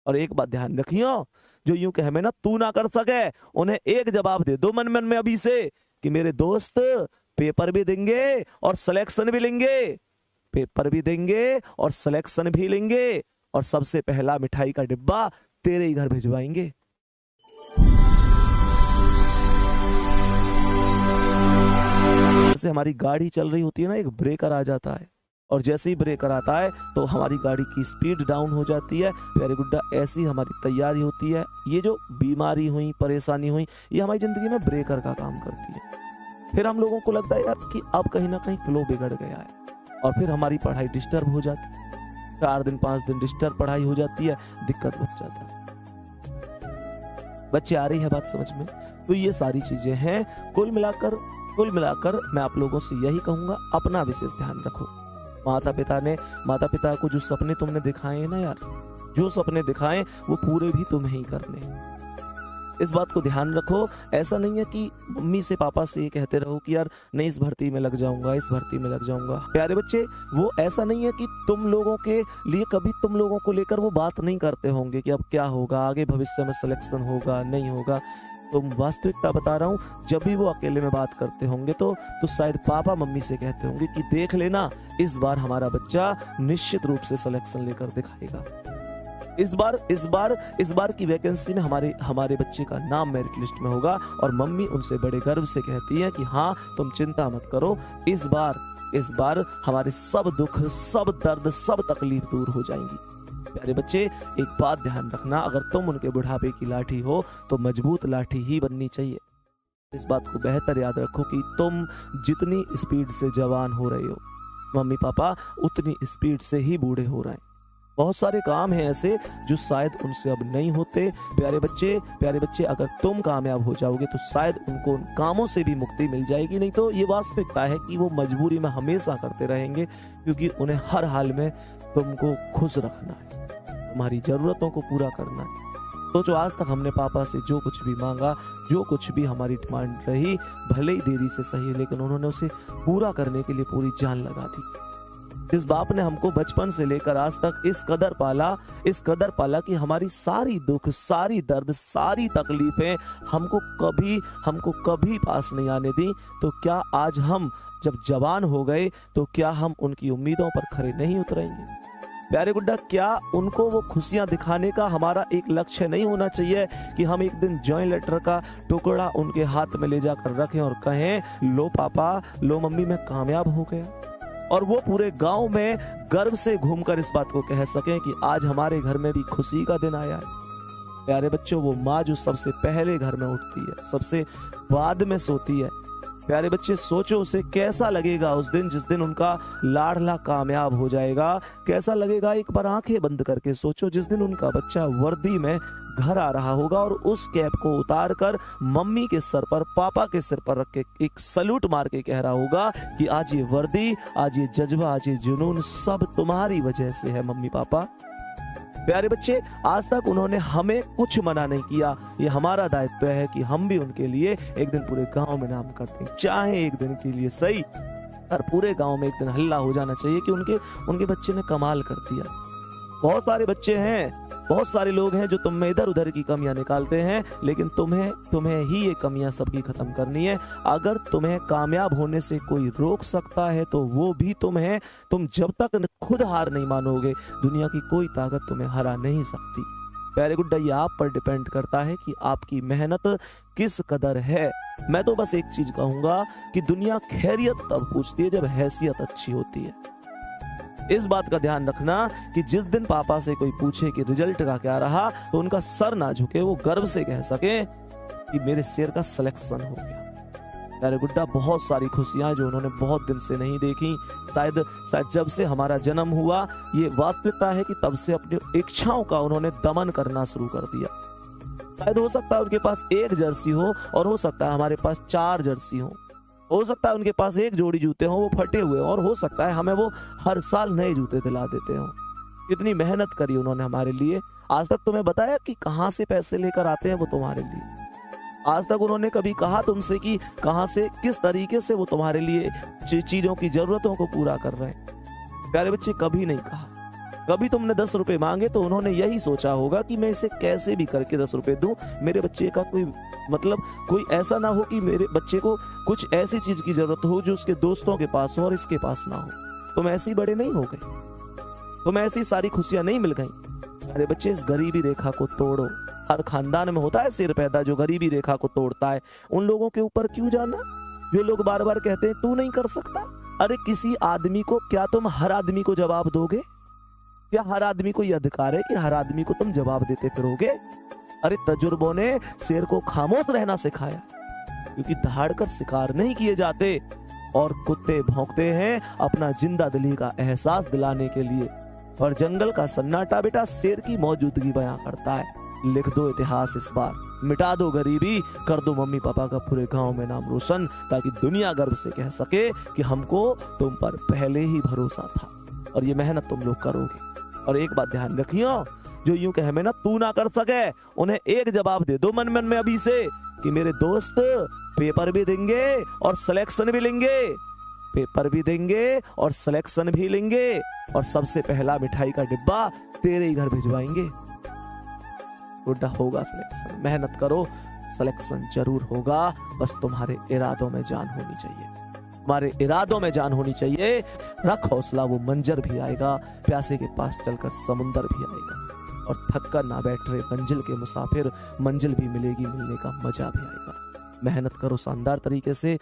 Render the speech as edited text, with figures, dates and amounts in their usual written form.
और एक बात ध्यान रखियो, जो यूं कहे में ना तू ना कर सके, उन्हें एक जवाब दे दो मन मन में अभी से कि मेरे दोस्त पेपर भी देंगे और सिलेक्शन भी लेंगे, पेपर भी देंगे और सिलेक्शन भी लेंगे, और सबसे पहला मिठाई का डिब्बा तेरे ही घर भिजवाएंगे। जैसे हमारी गाड़ी चल रही होती है ना, एक ब्रेकर आ जाता है, और जैसे ही ब्रेकर आता है तो हमारी गाड़ी की स्पीड डाउन हो जाती है। प्यारे गुड्डा, ऐसी हमारी तैयारी होती है। ये जो बीमारी हुई, परेशानी हुई, ये हमारी जिंदगी में ब्रेकर का काम करती है। फिर हम लोगों को लगता है यार कि अब कहीं ना कहीं फ्लो बिगड़ गया है, और फिर हमारी पढ़ाई डिस्टर्ब हो जाती है। 4 दिन 5 दिन डिस्टर्ब पढ़ाई हो जाती है, दिक्कत हो जाता है। बच्चे, आ रही है बात समझ में? तो ये सारी चीजें हैं। कुल मिलाकर मैं आप लोगों से यही कहूंगा, अपना विशेष ध्यान रखो। माता पिता को जो सपने तुमने दिखाए हैं ना यार, जो सपने दिखाए वो पूरे भी तुम्हें ही करने। इस बात को ध्यान रखो। ऐसा नहीं है कि मम्मी से पापा से ये कहते रहो कि यार नहीं इस भर्ती में लग जाऊंगा, इस भर्ती में लग जाऊंगा। प्यारे बच्चे, वो ऐसा नहीं है कि तुम लोगों के लिए कभी तुम लोगों को लेकर वो बात नहीं करते होंगे कि अब क्या होगा, आगे भविष्य में सिलेक्शन होगा नहीं होगा। तो वास्तविकता बता रहा हूँ, जब भी वो अकेले में बात करते होंगे तो शायद पापा मम्मी से कहते होंगे कि देख लेना, इस बार हमारा बच्चा निश्चित रूप से सिलेक्शन लेकर दिखाएगा। इस बार की वैकेंसी में हमारे बच्चे का नाम मेरिट लिस्ट में होगा, और मम्मी उनसे बड़े गर्व से कहती है कि हाँ तुम चिंता मत करो, इस बार हमारे सब दुख, सब दर्द, सब तकलीफ दूर हो जाएंगी। प्यारे बच्चे, एक बात ध्यान रखना, अगर तुम उनके बुढ़ापे की लाठी हो तो मजबूत लाठी ही बननी चाहिए। इस बात को बेहतर याद रखो कि तुम जितनी स्पीड से जवान हो रहे हो, मम्मी पापा उतनी स्पीड से ही बूढ़े हो रहे हैं। बहुत सारे काम हैं ऐसे जो शायद उनसे अब नहीं होते। प्यारे बच्चे, अगर तुम कामयाब हो जाओगे तो शायद उनको उन कामों से भी मुक्ति मिल जाएगी। नहीं तो ये वास्तविकता है कि वो मजबूरी में हमेशा करते रहेंगे, क्योंकि उन्हें हर हाल में तुमको खुश रखना है, तुम्हारी जरूरतों को पूरा करना है। तो जो आज तक हमने पापा से जो कुछ भी मांगा, जो कुछ भी हमारी डिमांड रही, भले ही देरी से सही, लेकिन उन्होंने उसे पूरा करने के लिए पूरी जान लगा दी। जिस बाप ने हमको बचपन से लेकर आज तक इस कदर पाला कि हमारी सारी दुख, सारी दर्द, सारी तकलीफें हमको कभी पास नहीं आने दी, तो क्या आज हम जब जवान हो गए तो क्या हम उनकी उम्मीदों पर खरे नहीं उतरेंगे? प्यारे गुड्डा, क्या उनको वो खुशियां दिखाने का हमारा एक लक्ष्य नहीं होना चाहिए कि हम एक दिन जॉइंट लेटर का टुकड़ा उनके हाथ में ले जाकर रखें और कहें, लो पापा, लो मम्मी, मैं कामयाब हो गया, और वो पूरे गांव में गर्व से घूमकर इस बात को कह सकें कि आज हमारे घर में भी खुशी का दिन आया है। प्यारे बच्चों, वो माँ जो सबसे पहले घर में उठती है, सबसे बाद में सोती है, प्यारे बच्चे सोचो उसे कैसा लगेगा उस दिन, जिस दिन उनका लाडला कामयाब हो जाएगा। कैसा लगेगा, एक बार आंखें बंद करके सोचो, जिस दिन उनका बच्चा वर्दी में घर आ रहा होगा और उस कैप को उतार कर मम्मी के सर पर, पापा के सिर पर रख के एक सल्यूट मार के कह रहा होगा कि आज ये वर्दी, आज ये जज्बा, आज ये जुनून सब तुम्हारी वजह से है मम्मी पापा। प्यारे बच्चे, आज तक उन्होंने हमें कुछ मना नहीं किया। ये हमारा दायित्व है कि हम भी उनके लिए एक दिन पूरे गांव में नाम करते हैं, चाहे एक दिन के लिए सही, और पूरे गांव में एक दिन हल्ला हो जाना चाहिए कि उनके बच्चे ने कमाल कर दिया। बहुत सारे बच्चे हैं, बहुत सारे लोग हैं जो तुम में इधर उधर की कमियां निकालते हैं, लेकिन तुम्हें ही ये कमियां सबकी खत्म करनी है। अगर तुम्हें कामयाब होने से कोई रोक सकता है तो वो भी तुम है। तुम जब तक खुद हार नहीं मानोगे, दुनिया की कोई ताकत तुम्हें हरा नहीं सकती। प्यारे गुड्डा, ये आप पर डिपेंड करता है कि आपकी मेहनत किस कदर है। मैं तो बस एक चीज कहूंगा कि दुनिया खैरियत तब पूछती है जब हैसियत अच्छी होती है। इस बात का ध्यान रखना कि जिस दिन पापा से कोई पूछे कि रिजल्ट का क्या रहा, तो उनका सर ना झुके, वो गर्व से कह सके कि मेरे शेर का सिलेक्शन हो गया। प्यारे गुड्डा, बहुत सारी खुशियां जो उन्होंने बहुत दिन से नहीं देखी, शायद जब से हमारा जन्म हुआ, ये वास्तविकता है कि तब से अपनी इच्छाओं का उन्होंने दमन करना शुरू कर दिया। शायद हो सकता है उनके पास 1 जर्सी हो, और हो सकता है हमारे पास 4 जर्सी हो सकता है उनके पास 1 जोड़ी जूते हो, वो फटे हुए, और हो सकता है हमें वो हर साल नए जूते दिला देते हो। कितनी मेहनत करी उन्होंने हमारे लिए। आज तक तुम्हें बताया कि कहां से पैसे लेकर आते हैं वो तुम्हारे लिए? आज तक उन्होंने कभी कहा तुमसे कि कहां से, किस तरीके से वो तुम्हारे लिए चीजों की जरूरतों को पूरा कर रहे हैं? प्यारे बच्चे, कभी नहीं कहा। कभी तुमने 10 रुपए मांगे तो उन्होंने यही सोचा होगा कि मैं इसे कैसे भी करके 10 रुपए दूं, मेरे बच्चे का कोई ऐसा ना हो कि मेरे बच्चे को कुछ ऐसी चीज की जरूरत हो जो उसके दोस्तों के पास हो और इसके पास ना हो। तुम ऐसे ही बड़े नहीं हो गए, तुम ऐसी सारी खुशियां नहीं मिल गई। अरे बच्चे, इस गरीबी रेखा को तोड़ो। हर खानदान में होता है सिर पैदा जो गरीबी रेखा को तोड़ता है। उन लोगों के ऊपर क्यों जाना जो लोग बार बार कहते हैं तू नहीं कर सकता। अरे किसी आदमी को, क्या तुम हर आदमी को जवाब दोगे? क्या हर आदमी को यह अधिकार है कि हर आदमी को तुम जवाब देते फिरोगे? अरे तजुर्बों ने शेर को खामोश रहना सिखाया, क्योंकि दहाड़ कर शिकार नहीं किए जाते और कुत्ते भौंकते हैं अपना जिंदा दिली का एहसास दिलाने के लिए। और जंगल का सन्नाटा बेटा शेर की मौजूदगी बयां करता है। लिख दो इतिहास इस बार, मिटा दो गरीबी, कर दो मम्मी पापा का पूरे गांव में नाम रोशन, ताकि दुनिया गर्व से कह सके कि हमको तुम पर पहले ही भरोसा था। और ये मेहनत तुम लोग करोगे। और एक बात ध्यान रखियो, जो यूं कहे मेहनत तू ना कर सके, उन्हें एक जवाब दे दो मन मन में अभी से कि मेरे दोस्त पेपर भी देंगे और सिलेक्शन भी लेंगे, पेपर भी देंगे और सिलेक्शन भी लेंगे, और सबसे पहला मिठाई का डिब्बा तेरे ही घर भिजवाएंगे। गुड्डा होगा सिलेक्शन, मेहनत करो, सिलेक्शन जरूर होगा। बस तुम्हारे इरादों में जान होनी चाहिए, तुम्हारे इरादों में जान होनी चाहिए। रख हौसला, वो मंजर भी आएगा, प्यासे के पास चलकर समुंदर भी आएगा। और थक कर ना बैठ रहे मंजिल के मुसाफिर, मंजिल भी मिलेगी, मिलने का मजा भी आएगा। मेहनत करो शानदार तरीके से।